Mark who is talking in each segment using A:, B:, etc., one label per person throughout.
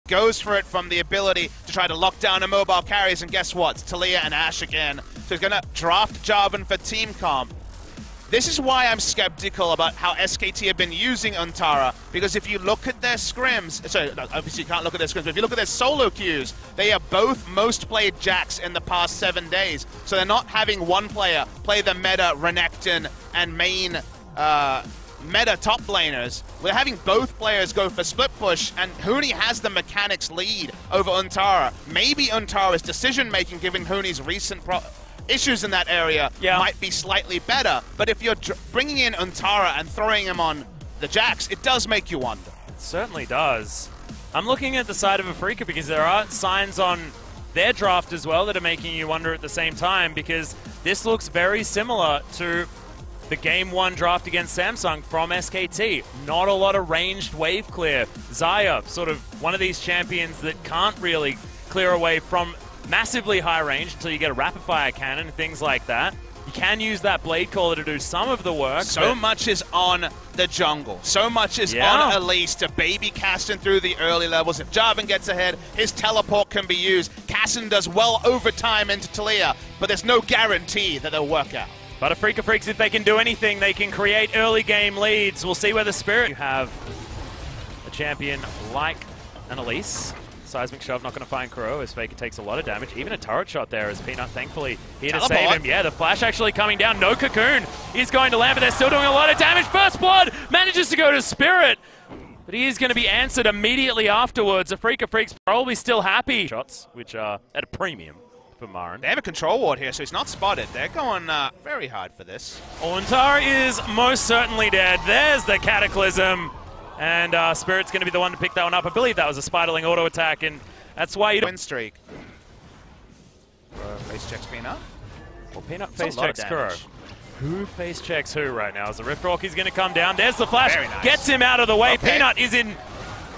A: Goes for it from the ability to try to lock down a mobile carries, and guess what? It's Taliyah and Ashe again. So he's going to draft Jarvan for team comp. This is why I'm skeptical about how SKT have been using Untara, because if you look at their scrims, sorry, obviously you can't look at their scrims, but if you look at their solo queues, they are both most played Jax in the past 7 days. So they're not having one player play the meta Renekton and main meta top laners. We're having both players go for split push, and Huni has the mechanics lead over Untara. Maybe Untara's decision-making, given Huni's recent issues in that area, might be slightly better. But if you're bringing in Untara and throwing him on the Jax, it does make you wonder.
B: It certainly does. I'm looking at the side of Afrika because there are signs on their draft as well that are making you wonder at the same time, because this looks very similar to the Game 1 draft against Samsung from SKT. Not a lot of ranged wave clear. Xayah, sort of one of these champions that can't really clear away from massively high range until you get a rapid fire cannon and things like that. You can use that blade caller to do some of the work.
A: So much is on the jungle. So much is on Elise to baby Caston through the early levels. If Jarvan gets ahead, his teleport can be used. Caston does well over time into Taliyah, but there's no guarantee that they'll work out.
B: But Afrika Freaks, if they can do anything, they can create early game leads. We'll see where the Spirit... You have a champion like an Elise. Seismic Shove not going to find Kuro as Faker takes a lot of damage. Even a turret shot there as Peanut thankfully here to save him. Yeah, the flash actually coming down. No Cocoon is going to land, but they're still doing a lot of damage. First Blood manages to go to Spirit, but he is going to be answered immediately afterwards. Afrika Freaks probably still happy. Shots, which are at a premium for MaRin.
A: They have a control ward here, so he's not spotted. They're going very hard for this.
B: Untara is most certainly dead. There's the Cataclysm. And Spirit's going to be the one to pick that one up. I believe that was a Spiderling auto attack, and that's why you don't...
A: Win streak. Face checks Peanut.
B: Well, Peanut face checks Kuro. Who face checks who right now? As the Rift Walk is going to come down. There's the flash.
A: Nice.
B: Gets him out of the way. Peanut is in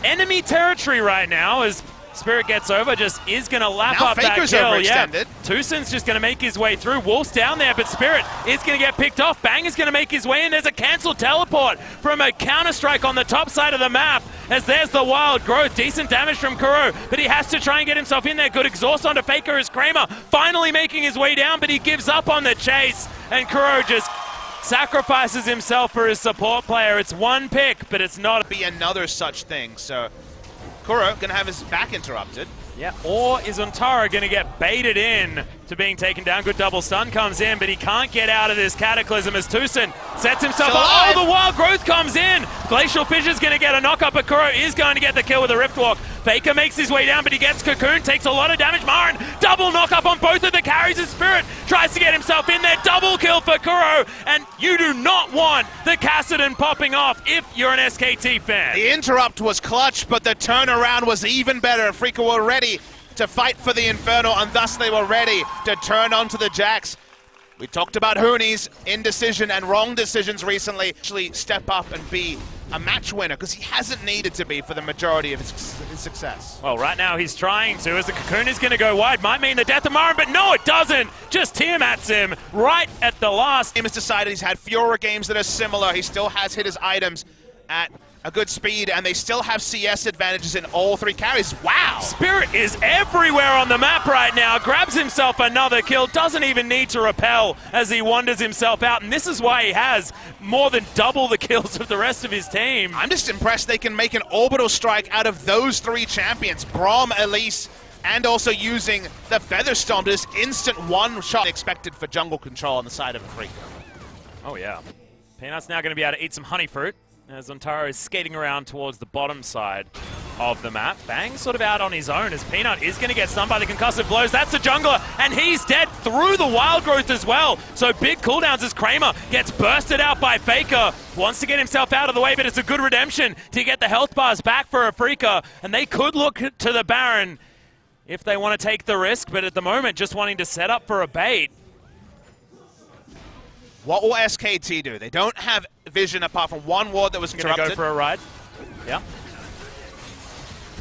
B: enemy territory right now as Spirit gets over, just is going to lap up that kill. Yeah, Tucson's just going to make his way through. Wolf's down there, but Spirit is going to get picked off. Bang is going to make his way in. There's a cancelled teleport from a counter-strike on the top side of the map, as there's the wild growth. Decent damage from Kuro, but he has to try and get himself in there. Good exhaust onto Faker as Kramer finally making his way down, but he gives up on the chase, and Kuro just sacrifices himself for his support player. It's one pick, but it's not...
A: Be another such thing, so... Kuro going to have his back interrupted.
B: Yeah, or is Untara going to get baited in to being taken down? Good double stun comes in, but he can't get out of this Cataclysm as Tucson sets himself up. Oh, the wild growth comes in! Glacial Fissure's going to get a knock-up, but Kuro is going to get the kill with a Rift Walk. Faker makes his way down, but he gets Cocoon, takes a lot of damage. MaRin, double knock-up on both of the carries, and Spirit tries to get himself in there. Double kill for Kuro, and you do not want the Kassadin popping off if you're an SKT fan.
A: The interrupt was clutch, but the turnaround was even better. Afrika were ready to fight for the Inferno, and thus they were ready to turn onto the Jax. We talked about Huni's indecision and wrong decisions recently. Actually step up and be a match winner, because he hasn't needed to be for the majority of his success.
B: Well, right now he's trying to, as the Cocoon is going to go wide. Might mean the death of MaRin, but no, it doesn't. Just Tiamat's him right at the last.
A: He has decided he's had Fiora games that are similar. He still has hit his items at a good speed, and they still have CS advantages in all three carries. Wow!
B: Spirit is everywhere on the map right now. Grabs himself another kill. Doesn't even need to repel as he wanders himself out. And this is why he has more than double the kills of the rest of his team.
A: I'm just impressed they can make an orbital strike out of those three champions. Braum, Elise, and also using the Featherstorm. This instant one shot expected for jungle control on the side of Afrika.
B: Oh yeah. Peanut's now going to be able to eat some honey fruit, as Untara is skating around towards the bottom side of the map. Bang sort of out on his own as Peanut is going to get stunned by the concussive blows. That's a jungler, and he's dead through the wild growth as well. So big cooldowns as Kramer gets bursted out by Faker. Wants to get himself out of the way, but it's a good redemption to get the health bars back for Afrika. And they could look to the Baron if they want to take the risk, but at the moment just wanting to set up for a bait.
A: What will SKT do? They don't have vision apart from one ward that was interrupted.
B: Gonna go for a ride. Yeah.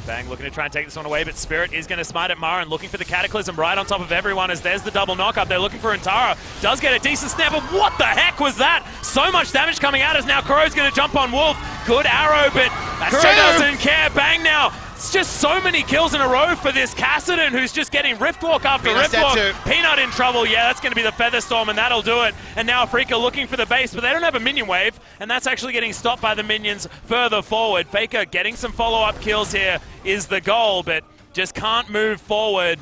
B: Bang looking to try and take this one away, but Spirit is going to smite at MaRin, looking for the Cataclysm right on top of everyone as there's the double knock-up. They're looking for Untara. Does get a decent snap, but what the heck was that? So much damage coming out as now Kuro's going to jump on Wolf. Good arrow, but Kuro doesn't care. Bang now It's just so many kills in a row for this Kassadin, who's just getting Riftwalk after Riftwalk. Peanut in trouble. Yeah, that's going to be the Featherstorm, and that'll do it. And now Faker looking for the base, but they don't have a minion wave, and that's actually getting stopped by the minions further forward. Faker getting some follow-up kills here is the goal, but just can't move forward.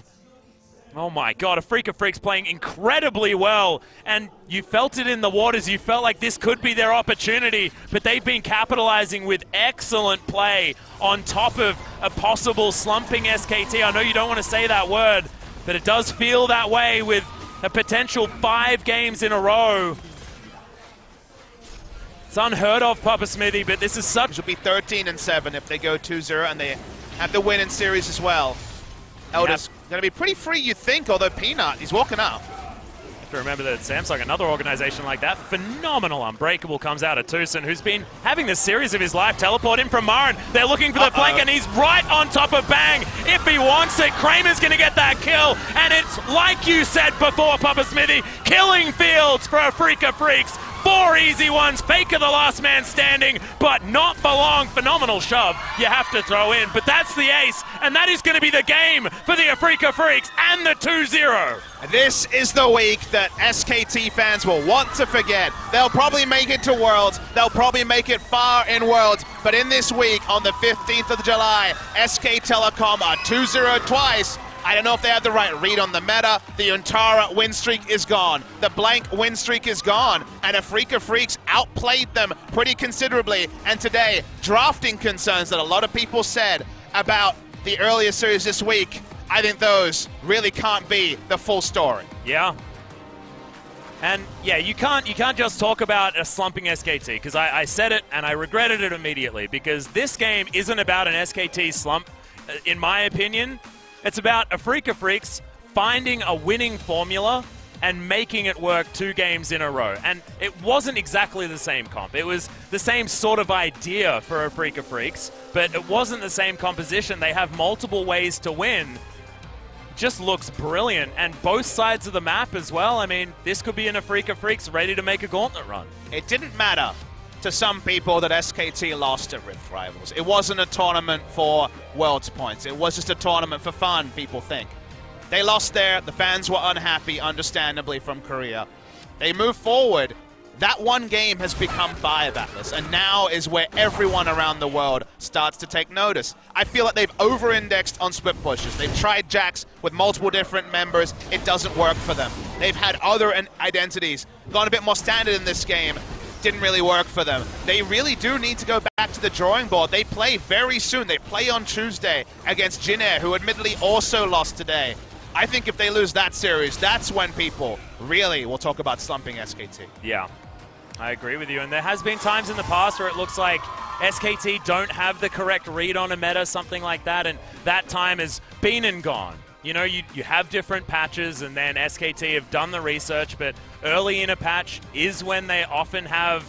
B: Oh my god, Afrika Freaks playing incredibly well, and you felt it in the waters. You felt like this could be their opportunity, but they've been capitalizing with excellent play on top of a possible slumping SKT. I know you don't want to say that word, but it does feel that way with a potential 5 games in a row. It's unheard of, Papa Smithy, but this is such...
A: It will be 13-7 if they go 2-0, and they have the win in series as well. Elder's going to be pretty free, you think, although Peanut, he's walking up.
B: You have to remember that Samsung, another organization like that, phenomenal Unbreakable comes out of Tucson, who's been having the series of his life. Teleport in from MaRin. They're looking for the flank, and he's right on top of Bang. If he wants it, Kramer's going to get that kill. And it's like you said before, Papa Smithy, killing fields for Afrika Freaks. 4 easy ones. Faker the last man standing, but not for long. Phenomenal shove you have to throw in, but that's the ace, and that is going to be the game for the Afrika Freaks and the 2-0.
A: This is the week that SKT fans will want to forget. They'll probably make it to Worlds. They'll probably make it far in Worlds, but in this week, on the 15th of July, SK Telecom are 2-0 twice. I don't know if they had the right read on the meta. The Untara win streak is gone. The blank win streak is gone. And Afrika Freaks outplayed them pretty considerably. And today, drafting concerns that a lot of people said about the earlier series this week, I think those really can't be the full story.
B: Yeah. And yeah, you can't just talk about a slumping SKT, because I said it and I regretted it immediately, because this game isn't about an SKT slump, in my opinion. It's about Afrika Freaks finding a winning formula and making it work 2 games in a row. And it wasn't exactly the same comp. It was the same sort of idea for Afrika Freaks, but it wasn't the same composition. They have multiple ways to win. Just looks brilliant. And both sides of the map as well. I mean, this could be an Afrika Freaks ready to make a gauntlet run.
A: It didn't matter to some people that SKT lost at Rift Rivals. It wasn't a tournament for Worlds points. It was just a tournament for fun, people think. They lost there. The fans were unhappy, understandably, from Korea. They moved forward. That one game has become 5 Atlas, and now is where everyone around the world starts to take notice. I feel like they've over-indexed on split pushes. They've tried Jax with multiple different members. It doesn't work for them. They've had other identities, gone a bit more standard in this game. Didn't really work for them. They really do need to go back to the drawing board. They play very soon. They play on Tuesday against Jinair, who admittedly also lost today. I think if they lose that series, that's when people really will talk about slumping SKT.
B: Yeah, I agree with you. And there has been times in the past where it looks like SKT don't have the correct read on a meta, something like that, and that time has been and gone. You know, you have different patches, and then SKT have done the research, but early in a patch is when they often have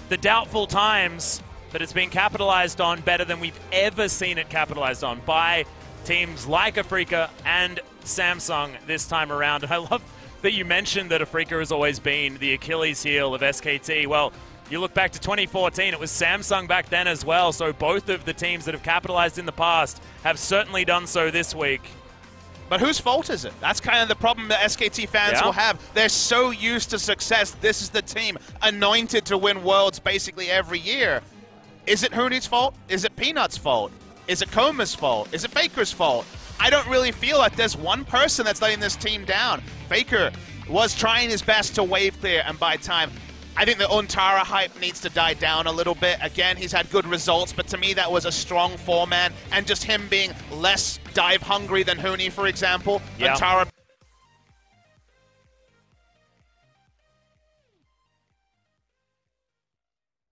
B: the doubtful times that it's been capitalized on better than we've ever seen it capitalized on by teams like Afrika and Samsung this time around. And I love that you mentioned that Afrika has always been the Achilles heel of SKT. Well, you look back to 2014, it was Samsung back then as well, so both of the teams that have capitalized in the past have certainly done so this week.
A: But whose fault is it? That's kind of the problem that SKT fans will have. They're so used to success. This is the team anointed to win Worlds basically every year. Is it Huni's fault? Is it Peanut's fault? Is it Koma's fault? Is it Faker's fault? I don't really feel like there's one person that's letting this team down. Faker was trying his best to wave clear and buy time. I think the Untara hype needs to die down a little bit. Again, he's had good results, but to me that was a strong 4-man, and just him being less dive hungry than Huni, for example. Untara